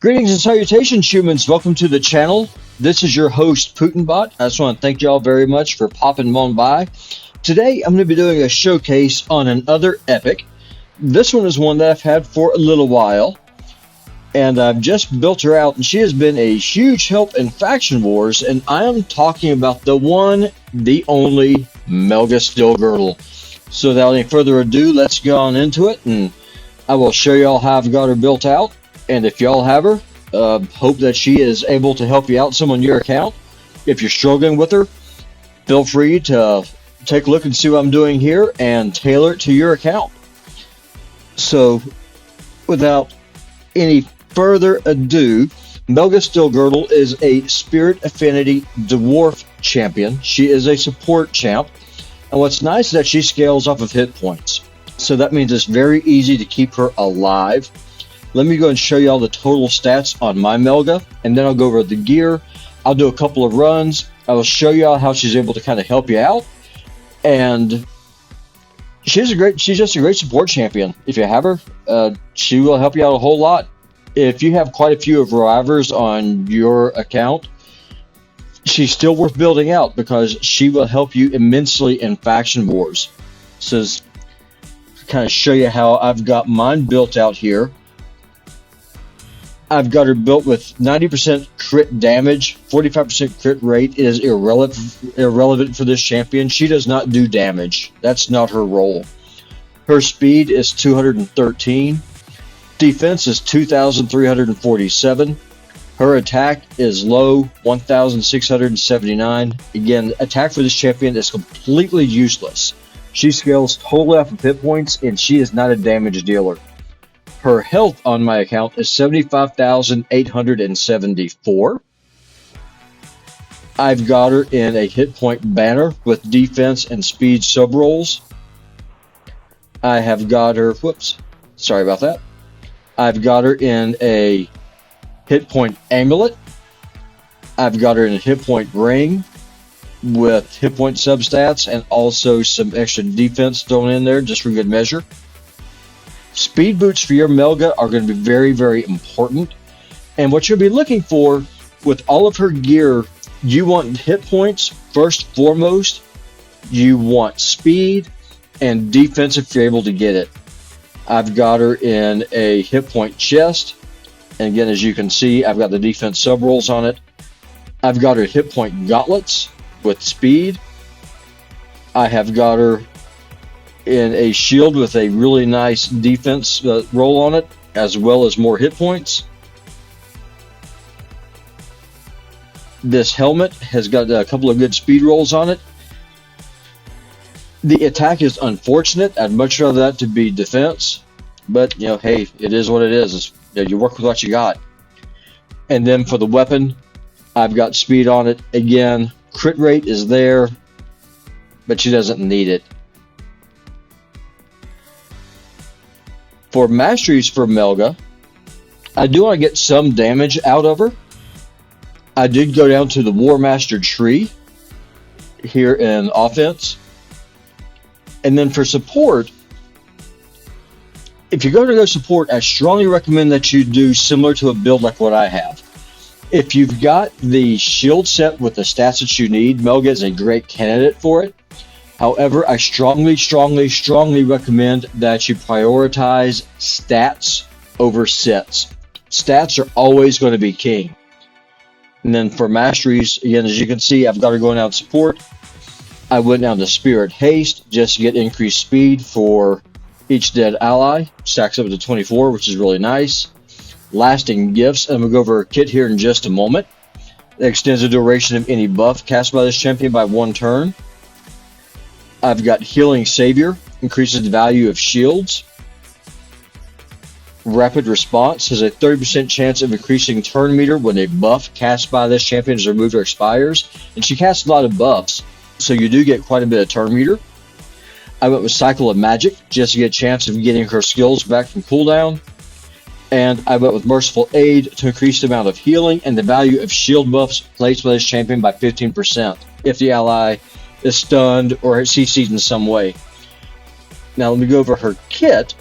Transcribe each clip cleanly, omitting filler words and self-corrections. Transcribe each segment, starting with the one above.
Greetings and salutations, humans. Welcome to the channel. This is your host, Putinbot. I just want to thank y'all very much for popping on by. Today, I'm going to be doing a showcase on another epic. This one is one that I've had for a little while, and I've just built her out, and she has been a huge help in Faction Wars, and I am talking about the one, the only, Melga Steelgirdle. So without any further ado, let's go on into it, and I will show y'all how I've got her built out. And if y'all have her, hope that she is able to help you out some on your account. If you're struggling with her, feel free to take a look and see what I'm doing here and tailor it to your account. So, without any further ado, Melga Steelgirdle is a Spirit Affinity Dwarf champion. She is a support champ. And what's nice is that she scales off of hit points. So that means it's very easy to keep her alive. Let me go and show you all the total stats on my Melga, and then I'll go over the gear. I'll do a couple of runs. I will show you all how she's able to kind of help you out. And she's just a great support champion. If you have her, she will help you out a whole lot. If you have quite a few of revivers on your account, she's still worth building out because she will help you immensely in Faction Wars. So kind of show you how I've got mine built out here. I've got her built with 90% crit damage, 45% crit rate. It is irrelevant for this champion. She does not do damage. That's not her role. Her speed is 213. Defense is 2,347. Her attack is low, 1,679. Again, attack for this champion is completely useless. She scales totally off of hit points, and she is not a damage dealer. Her health on my account is 75,874. I've got her in a hit point banner with defense and speed sub rolls. I have got her, sorry about that. I've got her in a hit point amulet. I've got her in a hit point ring with hit point substats and also some extra defense thrown in there just for good measure. Speed boots for your Melga are going to be very, very important. And what you'll be looking for with all of her gear, you want hit points first foremost. You want speed and defense if you're able to get it. I've got her in a hit point chest. And again, as you can see, I've got the defense sub rolls on it. I've got her hit point gauntlets with speed. I have got her in a shield with a really nice defense roll on it, as well as more hit points. This helmet has got a couple of good speed rolls on it. The attack is unfortunate. I'd much rather that to be defense, but hey, it is what it is. You work with what you got. And then for the weapon, I've got speed on it. Again, crit rate is there, but she doesn't need it. For masteries for Melga, I do want to get some damage out of her. I did go down to the War Master tree here in offense. And then for support, if you're going to go support, I strongly recommend that you do similar to a build like what I have. If you've got the shield set with the stats that you need, Melga is a great candidate for it. However, I strongly recommend that you prioritize stats over sets. Stats are always going to be king. And then for masteries, again, as you can see, I've got her going out support. I went down to Spirit Haste just to get increased speed for each dead ally. Stacks up to 24, which is really nice. Lasting Gifts, and we'll go over her kit here in just a moment. It extends the duration of any buff cast by this champion by 1 turn. I've got Healing Savior, increases the value of shields. Rapid Response has a 30% chance of increasing turn meter when a buff cast by this champion is removed or expires. And she casts a lot of buffs, so you do get quite a bit of turn meter. I went with Cycle of Magic, just to get a chance of getting her skills back from cooldown. And I went with Merciful Aid to increase the amount of healing and the value of shield buffs placed by this champion by 15% if the ally is stunned or CC'd in some way. Now let me go over her kit.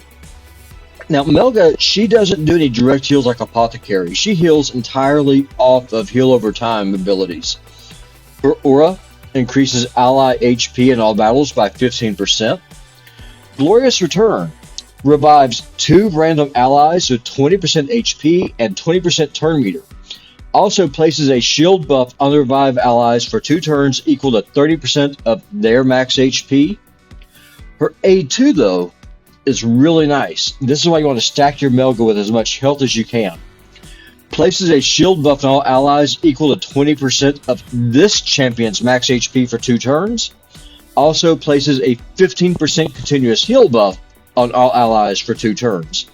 Now, Melga, she doesn't do any direct heals like Apothecary. She heals entirely off of heal over time abilities. Her aura increases ally HP in all battles by 15%. Glorious Return revives 2 random allies with 20% HP and 20% turn meter. Also places a shield buff on the revive allies for 2 turns equal to 30% of their max HP. Her A2, though, is really nice. This is why you want to stack your Melga with as much health as you can. Places a shield buff on all allies equal to 20% of this champion's max HP for 2 turns. Also places a 15% continuous heal buff on all allies for 2 turns.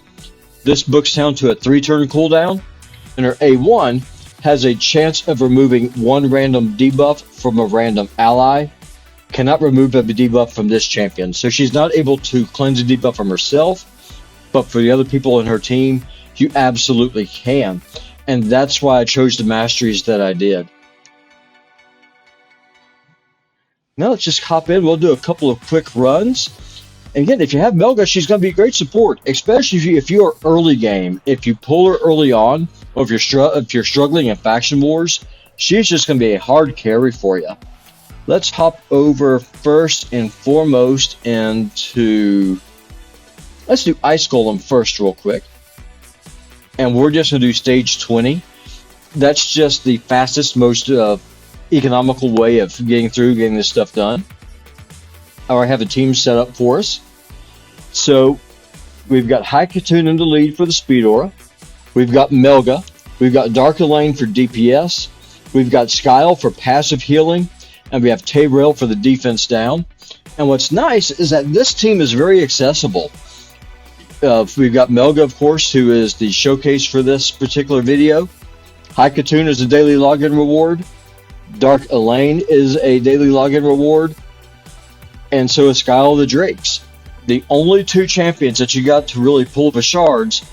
This books down to a 3-turn cooldown, and her A1 has a chance of removing 1 random debuff from a random ally. Cannot remove a debuff from this champion, so she's not able to cleanse a debuff from herself, but for the other people in her team, you absolutely can. And that's why I chose the masteries that I did. Now let's just hop in. We'll do a couple of quick runs. And again, if you have Melga, she's going to be great support, especially if you are early game. If you pull her early on, or if you're struggling in faction wars, she's just going to be a hard carry for you. Let's hop over first and foremost into... Let's do Ice Golem first real quick. And we're just going to do stage 20. That's just the fastest, most economical way of getting this stuff done. I already have a team set up for us. So we've got Haikatoon in the lead for the Speed Aura. We've got Melga. We've got Dark Elaine for DPS. We've got Skyle for passive healing. And we have Tayrail for the defense down. And what's nice is that this team is very accessible. We've got Melga, of course, who is the showcase for this particular video. Haikatoon is a daily login reward. Dark Elaine is a daily login reward. And so is Skyle the Drakes. The only 2 champions that you got to really pull the shards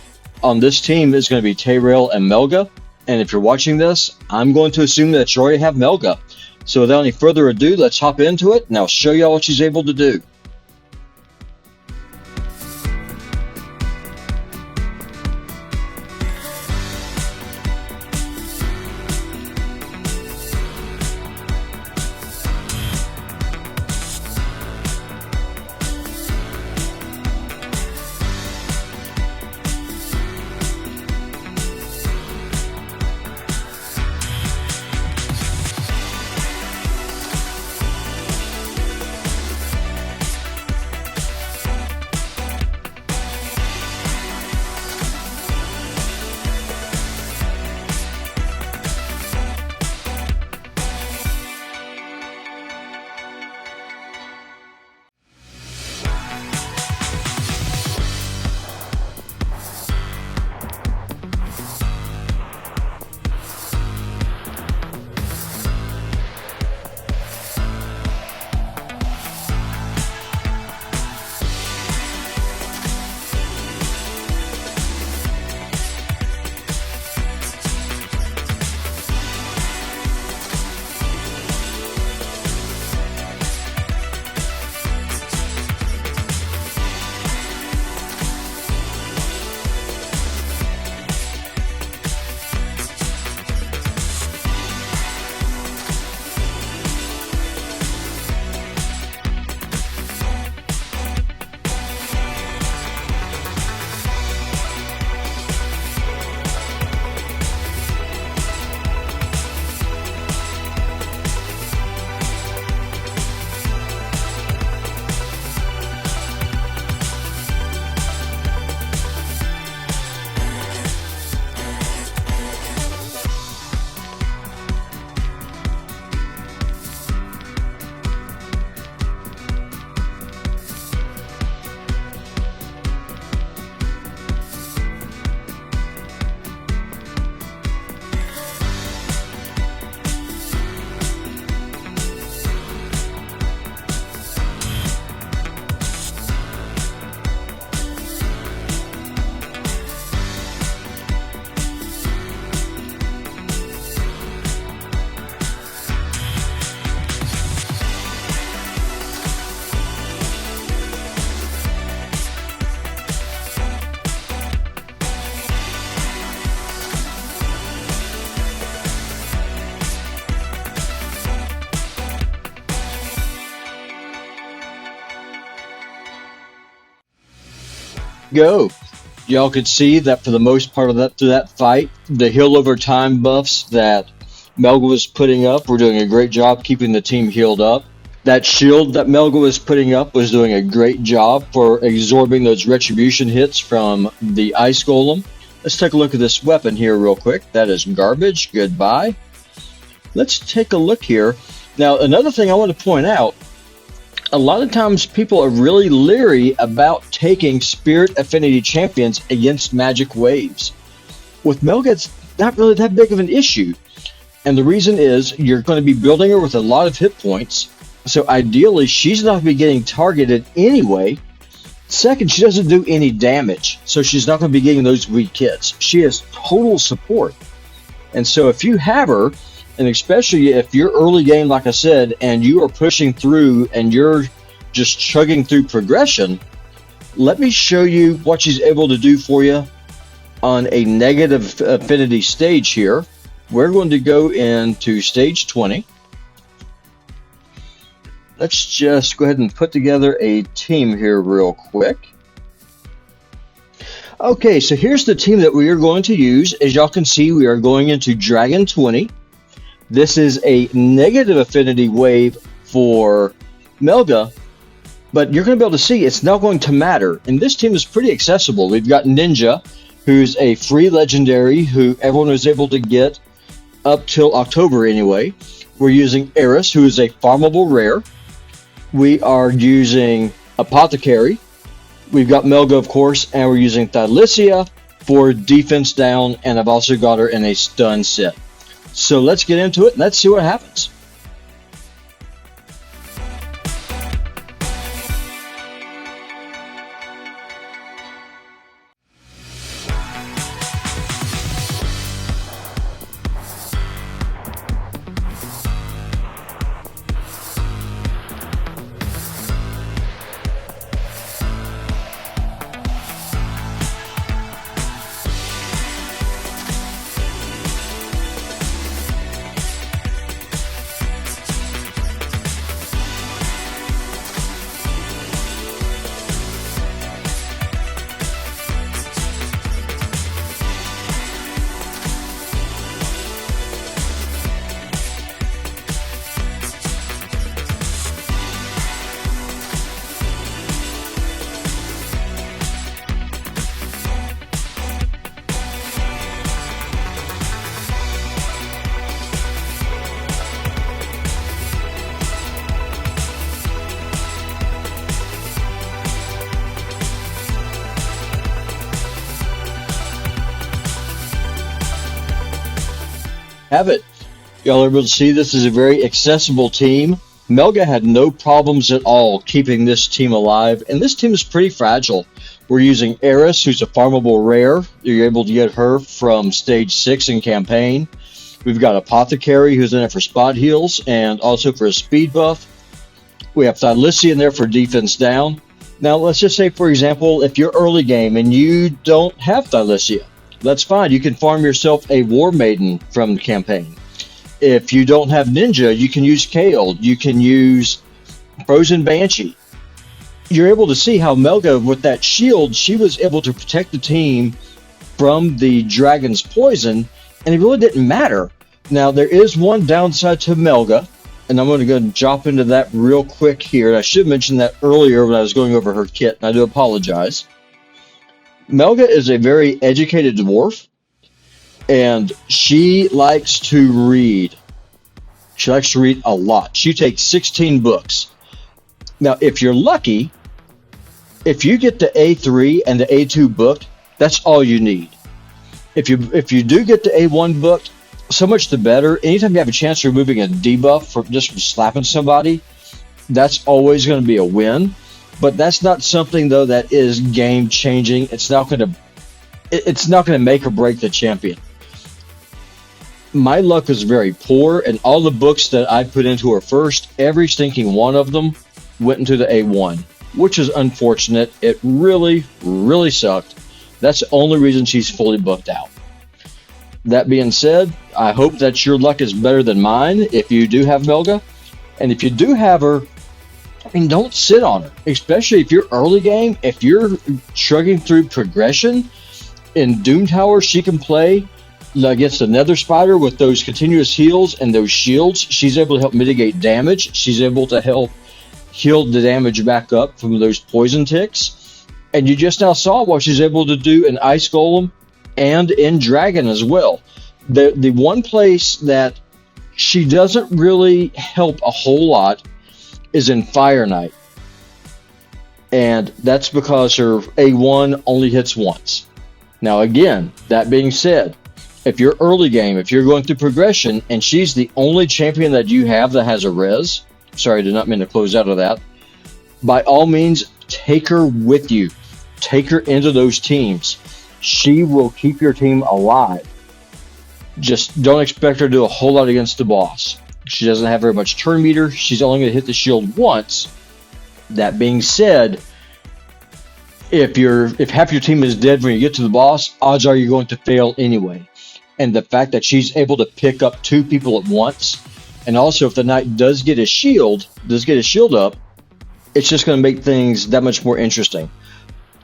on this team is going to be Tayrail and Melga. And if you're watching this, I'm going to assume that you already have Melga. So without any further ado, let's hop into it, and I'll show you all what she's able to do. go. Y'all could see that for the most part of that fight, the heal over time buffs that Melga was putting up were doing a great job keeping the team healed up. That shield that Melga was putting up was doing a great job for absorbing those retribution hits from the Ice Golem. Let's take a look at this weapon here real quick. That is garbage. Goodbye. Let's take a look here. Now, another thing I want to point out, a lot of times people are really leery about taking Spirit Affinity champions against magic waves. With Melga, it's not really that big of an issue. And the reason is you're going to be building her with a lot of hit points. So ideally, she's not going to be getting targeted anyway. Second, she doesn't do any damage. So she's not going to be getting those weak hits. She has total support. And so if you have her, and especially if you're early game, like I said, and you are pushing through and you're just chugging through progression, let me show you what she's able to do for you on a negative affinity stage here. We're going to go into stage 20. Let's just go ahead and put together a team here real quick. Okay, so here's the team that we are going to use. As y'all can see, we are going into Dragon 20. This is a negative affinity wave for Melga, but you're going to be able to see it's not going to matter. And this team is pretty accessible. We've got Ninja, who's a free legendary who everyone was able to get up till October anyway. We're using Eris, who is a farmable rare. We are using Apothecary. We've got Melga, of course, and we're using Thylicia for defense down, and I've also got her in a stun set. So let's get into it and let's see what happens. Have it. Y'all are able to see this is a very accessible team. Melga had no problems at all keeping this team alive, and this team is pretty fragile. We're using Eris, who's a farmable rare. You're able to get her from stage 6 in campaign. We've got Apothecary, who's in it for spot heals and also for a speed buff. We have Thylicia in there for defense down. Now, let's just say, for example, if you're early game and you don't have Thylicia, that's fine. You can farm yourself a War Maiden from the campaign. If you don't have Ninja, you can use Kale. You can use Frozen Banshee. You're able to see how Melga, with that shield, she was able to protect the team from the dragon's poison, and it really didn't matter. Now, there is one downside to Melga, and I'm going to go and drop into that real quick here. I should mention that earlier when I was going over her kit, and I do apologize. Melga is a very educated dwarf, and she likes to read. She likes to read a lot. She takes 16 books. Now, if you're lucky, if you get to A3 and the A2 booked, that's all you need. If you do get to A1 booked, so much the better. Anytime you have a chance of removing a debuff from slapping somebody, that's always going to be a win. But that's not something, though, that is game changing. It's not going to make or break the champion. My luck was very poor, and all the books that I put into her first, every stinking one of them went into the A1, which is unfortunate. It really, really sucked. That's the only reason she's fully booked out. That being said, I hope that your luck is better than mine if you do have Melga. And if you do have her, And don't sit on her, especially if you're early game. If you're chugging through progression in Doom Tower, she can play against another spider with those continuous heals and those shields. She's able to help mitigate damage. She's able to help heal the damage back up from those poison ticks. And you just now saw what she's able to do in Ice Golem and in Dragon as well. The one place that she doesn't really help a whole lot is in Fire Knight. And that's because her A1 only hits once. Now again, that being said, if you're early game, if you're going through progression, and she's the only champion that you have that has a res, sorry, I did not mean to close out of that, by all means, take her with you. Take her into those teams. She will keep your team alive. Just don't expect her to do a whole lot against the boss. She doesn't have very much turn meter. She's only going to hit the shield once. That being said, if half your team is dead when you get to the boss, odds are you're going to fail anyway. And the fact that she's able to pick up 2 people at once, and also if the knight does get a shield up, it's just going to make things that much more interesting.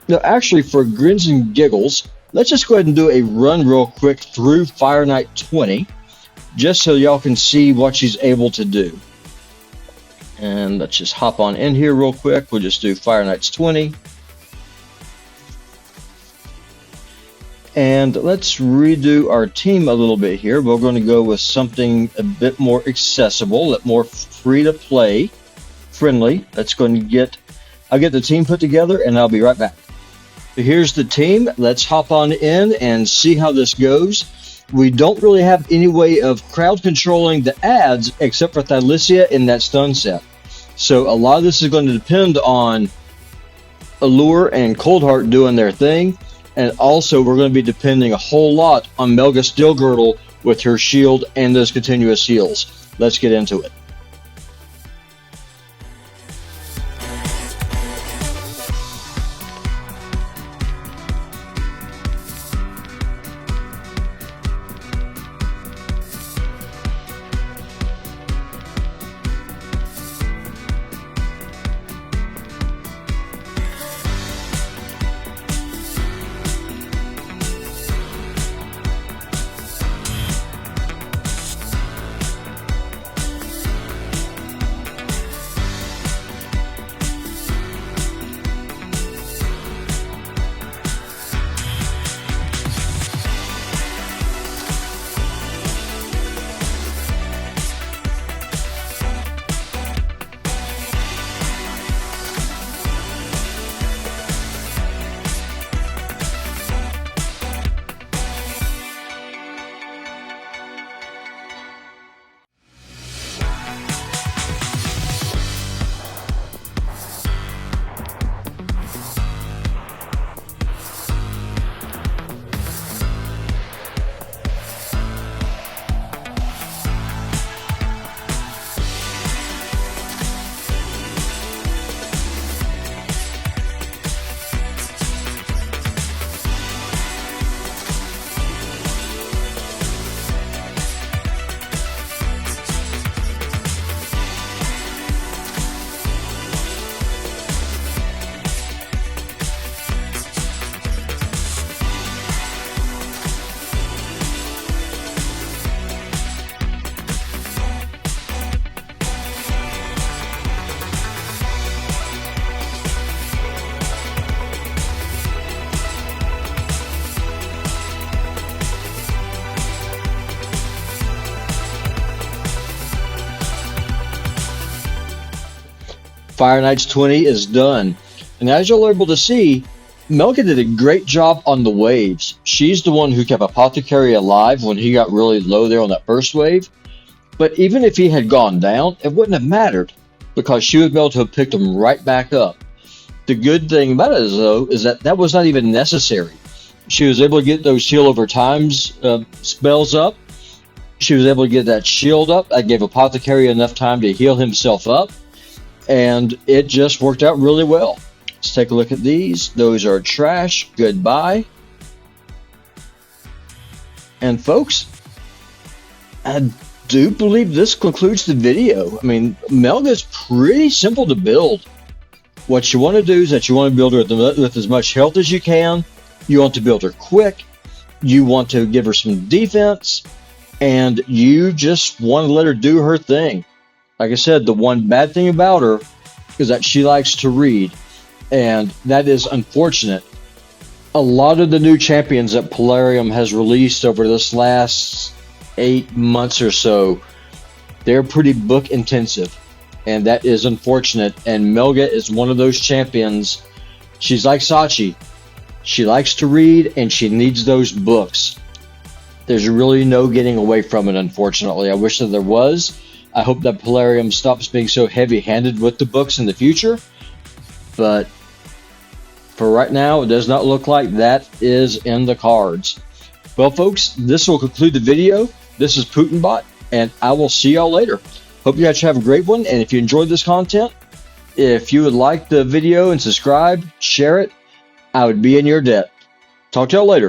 Now, actually, for grins and giggles, let's just go ahead and do a run real quick through Fire Knight 20, just so y'all can see what she's able to do. And let's just hop on in here real quick. We'll just do Fire Knights 20. And let's redo our team a little bit here. We're going to go with something a bit more accessible, a bit more free to play, friendly. That's going to I'll get the team put together and I'll be right back. So here's the team. Let's hop on in and see how this goes. We don't really have any way of crowd controlling the ads except for Thylicia in that stun set. So a lot of this is going to depend on Allure and Coldheart doing their thing. And also, we're going to be depending a whole lot on Melga Steelgirdle with her shield and those continuous heals. Let's get into it. Fire Knights 20 is done. And as you're able to see, Melga did a great job on the waves. She's the one who kept Apothecary alive when he got really low there on that first wave. But even if he had gone down, it wouldn't have mattered, because she would be able to have picked him right back up. The good thing about it, though, is that that was not even necessary. She was able to get those heal over times spells up. She was able to get that shield up. That gave Apothecary enough time to heal himself up. And it just worked out really well. Let's take a look at these. Those are trash. Goodbye. And folks, do believe this concludes the video. I mean, Melga is pretty simple to build. What you want to do is that you want to build her with as much health as you can. You want to build her quick. You want to give her some defense. And you just want to let her do her thing. Like I said, the one bad thing about her is that she likes to read. And that is unfortunate. A lot of the new champions that Polarium has released over this last 8 months or so, they're pretty book intensive, and that is unfortunate. And Melga is one of those champions. She's like Sachi. She likes to read and she needs those books. There's really no getting away from it, unfortunately. I wish that there was. I hope that Polarium stops being so heavy-handed with the books in the future, but for right now, it does not look like that is in the cards. Well, folks, this will conclude the video. This is PutinBot, and I will see y'all later. Hope you guys have a great one, and if you enjoyed this content, if you would like the video and subscribe, share it, I would be in your debt. Talk to y'all later.